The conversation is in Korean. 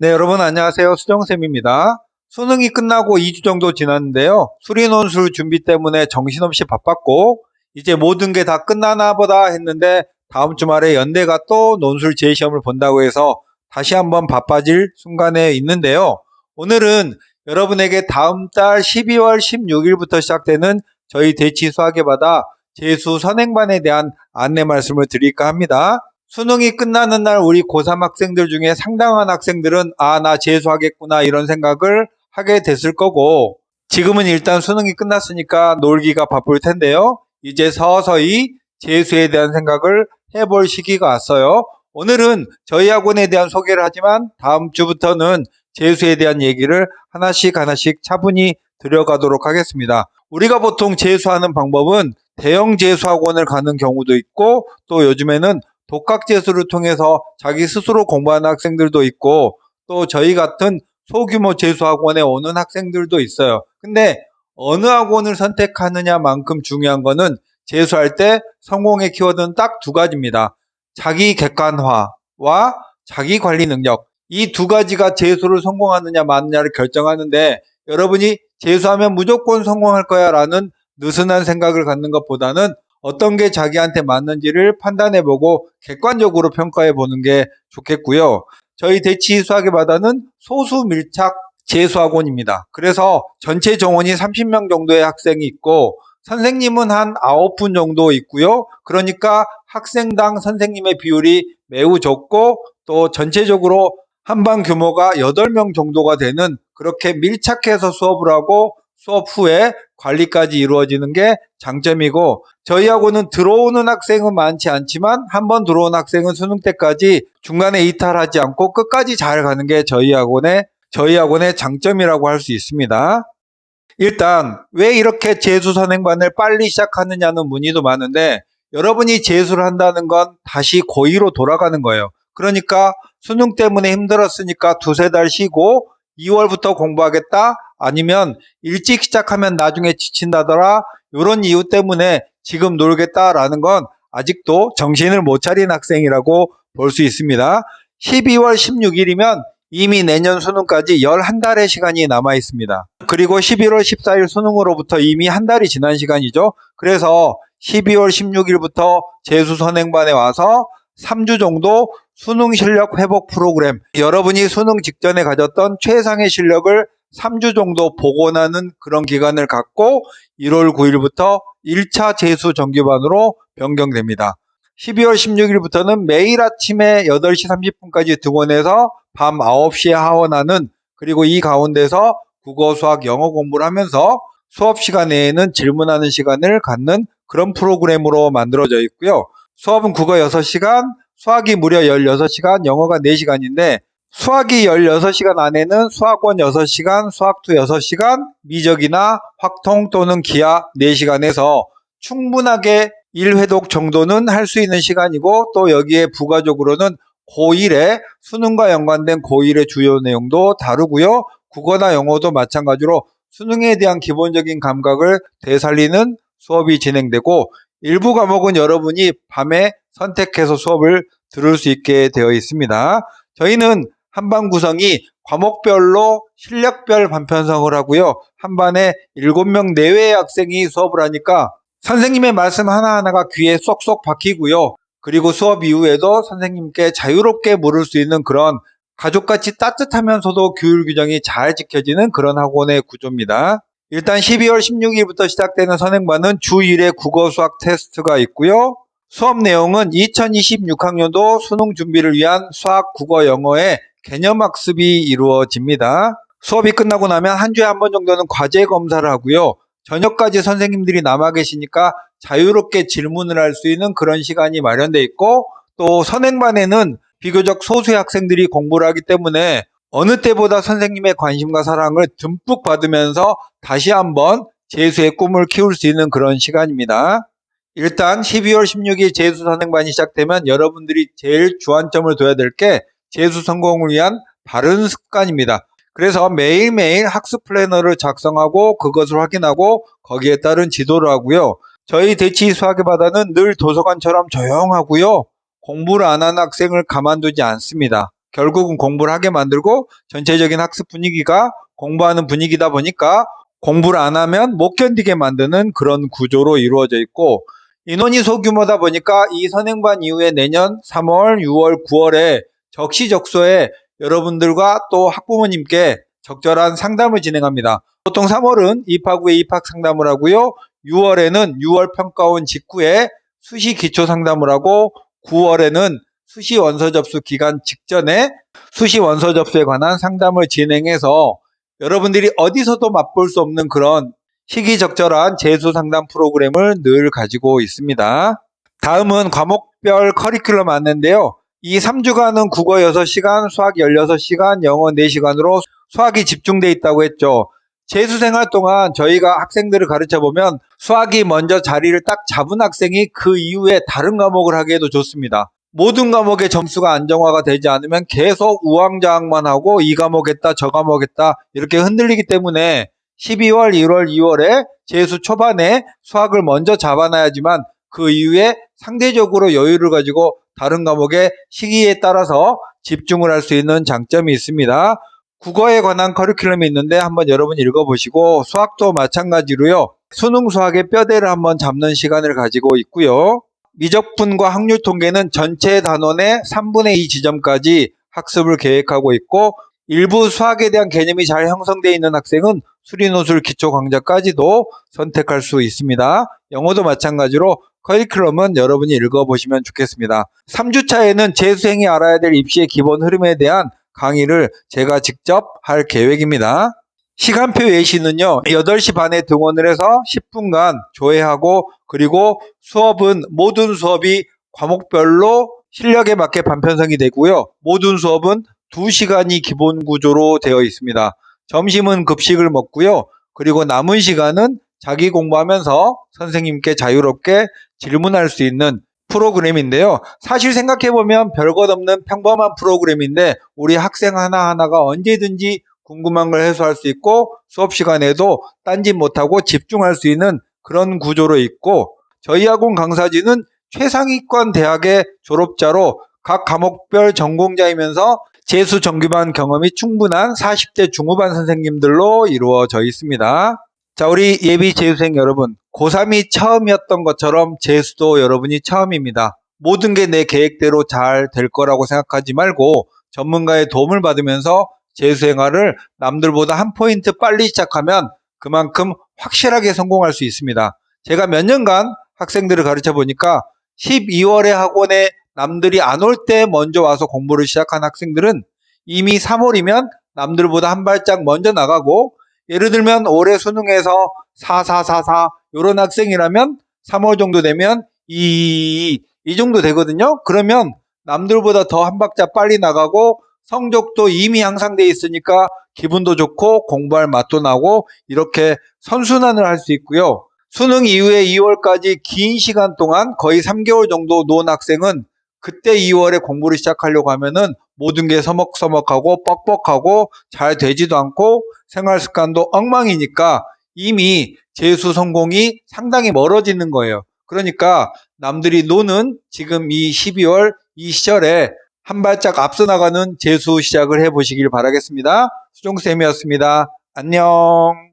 네, 여러분 안녕하세요. 수정쌤입니다. 수능이 끝나고 2주 정도 지났는데요. 수리논술 준비 때문에 정신없이 바빴고 이제 모든 게 다 끝나나 보다 했는데 다음 주말에 연대가 또 논술 재시험을 본다고 해서 다시 한번 바빠질 순간에 있는데요. 오늘은 여러분에게 다음 달 12월 16일부터 시작되는 저희 대치 수학의 바다 재수 선행반에 대한 안내 말씀을 드릴까 합니다. 수능이 끝나는 날 우리 고3 학생들 중에 상당한 학생들은 나 재수하겠구나 이런 생각을 하게 됐을 거고, 지금은 일단 수능이 끝났으니까 놀기가 바쁠 텐데요. 이제 서서히 재수에 대한 생각을 해볼 시기가 왔어요. 오늘은 저희 학원에 대한 소개를 하지만 다음 주부터는 재수에 대한 얘기를 하나씩 차분히 들어가도록 하겠습니다. 우리가 보통 재수하는 방법은 대형 재수학원을 가는 경우도 있고, 또 요즘에는 독학재수를 통해서 자기 스스로 공부하는 학생들도 있고, 또 저희 같은 소규모 재수학원에 오는 학생들도 있어요. 근데 어느 학원을 선택하느냐만큼 중요한 거는 재수할 때 성공의 키워드는 딱 두 가지입니다. 자기 객관화와 자기 관리 능력. 이 두 가지가 재수를 성공하느냐 마느냐를 결정하는데, 여러분이 재수하면 무조건 성공할 거야 라는 느슨한 생각을 갖는 것보다는 어떤 게 자기한테 맞는지를 판단해보고 객관적으로 평가해보는 게 좋겠고요. 저희 대치 수학의 바다는 소수 밀착 재수학원입니다. 그래서 전체 정원이 30명 정도의 학생이 있고 선생님은 한 9분 정도 있고요. 그러니까 학생당 선생님의 비율이 매우 적고, 또 전체적으로 한반 규모가 8명 정도가 되는, 그렇게 밀착해서 수업을 하고 수업 후에 관리까지 이루어지는 게 장점이고, 저희 학원은 들어오는 학생은 많지 않지만 한번 들어온 학생은 수능 때까지 중간에 이탈하지 않고 끝까지 잘 가는 게 저희 학원의 장점이라고 할 수 있습니다. 일단 왜 이렇게 재수 선행반을 빨리 시작하느냐는 문의도 많은데, 여러분이 재수를 한다는 건 다시 고2로 돌아가는 거예요. 그러니까 수능 때문에 힘들었으니까 두세 달 쉬고 2월부터 공부하겠다, 아니면 일찍 시작하면 나중에 지친다더라, 이런 이유 때문에 지금 놀겠다라는 건 아직도 정신을 못 차린 학생이라고 볼 수 있습니다. 12월 16일이면 이미 내년 수능까지 11달의 시간이 남아 있습니다. 그리고 11월 14일 수능으로부터 이미 한 달이 지난 시간이죠. 그래서 12월 16일부터 재수 선행반에 와서 3주 정도 수능 실력 회복 프로그램, 여러분이 수능 직전에 가졌던 최상의 실력을 3주 정도 복원하는 그런 기간을 갖고 1월 9일부터 1차 재수 정규반으로 변경됩니다. 12월 16일부터는 매일 아침에 8시 30분까지 등원해서 밤 9시에 하원하는, 그리고 이 가운데서 국어, 수학, 영어 공부를 하면서 수업 시간 외에는 질문하는 시간을 갖는 그런 프로그램으로 만들어져 있고요. 수업은 국어 6시간, 수학이 무려 16시간, 영어가 4시간인데 수학이 16시간 안에는 수학원 6시간, 수학투 6시간, 미적이나 확통 또는 기하 4시간에서 충분하게 1회독 정도는 할 수 있는 시간이고, 또 여기에 부가적으로는 고1에 수능과 연관된 고1의 주요 내용도 다루고요. 국어나 영어도 마찬가지로 수능에 대한 기본적인 감각을 되살리는 수업이 진행되고, 일부 과목은 여러분이 밤에 선택해서 수업을 들을 수 있게 되어 있습니다. 저희는 한반 구성이 과목별로 실력별 반편성을 하고요. 한 반에 7명 내외의 학생이 수업을 하니까 선생님의 말씀 하나하나가 귀에 쏙쏙 박히고요. 그리고 수업 이후에도 선생님께 자유롭게 물을 수 있는 그런 가족같이 따뜻하면서도 규율 규정이 잘 지켜지는 그런 학원의 구조입니다. 일단 12월 16일부터 시작되는 선행반은 주 1회 국어 수학 테스트가 있고요. 수업 내용은 2026학년도 수능 준비를 위한 수학, 국어, 영어의 개념학습이 이루어집니다. 수업이 끝나고 나면 한 주에 한 번 정도는 과제 검사를 하고요. 저녁까지 선생님들이 남아 계시니까 자유롭게 질문을 할 수 있는 그런 시간이 마련되어 있고, 또 선행반에는 비교적 소수의 학생들이 공부를 하기 때문에 어느 때보다 선생님의 관심과 사랑을 듬뿍 받으면서 다시 한번 재수의 꿈을 키울 수 있는 그런 시간입니다. 일단 12월 16일 재수 선행반이 시작되면 여러분들이 제일 주안점을 둬야 될 게 재수 성공을 위한 바른 습관입니다. 그래서 매일매일 학습 플래너를 작성하고 그것을 확인하고 거기에 따른 지도를 하고요. 저희 대치 수학의 바다는 늘 도서관처럼 조용하고요. 공부를 안 하는 학생을 가만두지 않습니다. 결국은 공부를 하게 만들고 전체적인 학습 분위기가 공부하는 분위기다 보니까 공부를 안 하면 못 견디게 만드는 그런 구조로 이루어져 있고, 인원이 소규모다 보니까 이 선행반 이후에 내년 3월, 6월, 9월에 적시적소에 여러분들과 또 학부모님께 적절한 상담을 진행합니다. 보통 3월은 입학 후에 입학 상담을 하고요. 6월에는 6월 평가원 직후에 수시 기초 상담을 하고, 9월에는 수시 원서 접수 기간 직전에 수시 원서 접수에 관한 상담을 진행해서 여러분들이 어디서도 맛볼 수 없는 그런 시기적절한 재수 상담 프로그램을 늘 가지고 있습니다. 다음은 과목별 커리큘럼 안내인데요. 이 3주간은 국어 6시간, 수학 16시간, 영어 4시간으로 수학이 집중되어 있다고 했죠. 재수생활 동안 저희가 학생들을 가르쳐보면 수학이 먼저 자리를 딱 잡은 학생이 그 이후에 다른 과목을 하기에도 좋습니다. 모든 과목의 점수가 안정화가 되지 않으면 계속 우왕좌왕만 하고 이 과목 했다 저 과목 했다 이렇게 흔들리기 때문에 12월, 1월, 2월에 재수 초반에 수학을 먼저 잡아놔야지만 그 이후에 상대적으로 여유를 가지고 다른 과목의 시기에 따라서 집중을 할 수 있는 장점이 있습니다. 국어에 관한 커리큘럼이 있는데 한번 여러분 읽어보시고, 수학도 마찬가지로요. 수능 수학의 뼈대를 한번 잡는 시간을 가지고 있고요. 미적분과 확률 통계는 전체 단원의 3분의 2 지점까지 학습을 계획하고 있고, 일부 수학에 대한 개념이 잘 형성되어 있는 학생은 수리노술 기초 강좌까지도 선택할 수 있습니다. 영어도 마찬가지로 커리큘럼은 여러분이 읽어보시면 좋겠습니다. 3주차에는 재수생이 알아야 될 입시의 기본 흐름에 대한 강의를 제가 직접 할 계획입니다. 시간표 예시는요, 8시 반에 등원을 해서 10분간 조회하고, 그리고 수업은 모든 수업이 과목별로 실력에 맞게 반편성이 되고요. 모든 수업은 2시간이 기본 구조로 되어 있습니다. 점심은 급식을 먹고요. 그리고 남은 시간은 자기 공부하면서 선생님께 자유롭게 질문할 수 있는 프로그램인데요. 사실 생각해보면 별것 없는 평범한 프로그램인데 우리 학생 하나하나가 언제든지 궁금한 걸 해소할 수 있고 수업 시간에도 딴짓 못하고 집중할 수 있는 그런 구조로 있고, 저희 학원 강사진은 최상위권 대학의 졸업자로 각 과목별 전공자이면서 재수 정규반 경험이 충분한 40대 중후반 선생님들로 이루어져 있습니다. 자, 우리 예비 재수생 여러분, 고3이 처음이었던 것처럼 재수도 여러분이 처음입니다. 모든 게 내 계획대로 잘 될 거라고 생각하지 말고 전문가의 도움을 받으면서 재수생활을 남들보다 한 포인트 빨리 시작하면 그만큼 확실하게 성공할 수 있습니다. 제가 몇 년간 학생들을 가르쳐 보니까 12월에 학원에 남들이 안 올 때 먼저 와서 공부를 시작한 학생들은 이미 3월이면 남들보다 한 발짝 먼저 나가고, 예를 들면 올해 수능에서 4444 이런 학생이라면 3월 정도 되면 이 정도 되거든요. 그러면 남들보다 더 한 박자 빨리 나가고 성적도 이미 향상돼 있으니까 기분도 좋고 공부할 맛도 나고 이렇게 선순환을 할 수 있고요. 수능 이후에 2월까지 긴 시간 동안 거의 3개월 정도 논 학생은 그때 2월에 공부를 시작하려고 하면은 모든 게 서먹서먹하고 뻑뻑하고 잘 되지도 않고 생활 습관도 엉망이니까 이미 재수 성공이 상당히 멀어지는 거예요. 그러니까 남들이 노는 지금 이 12월 이 시절에 한 발짝 앞서 나가는 재수 시작을 해보시길 바라겠습니다. 수종쌤이었습니다. 안녕.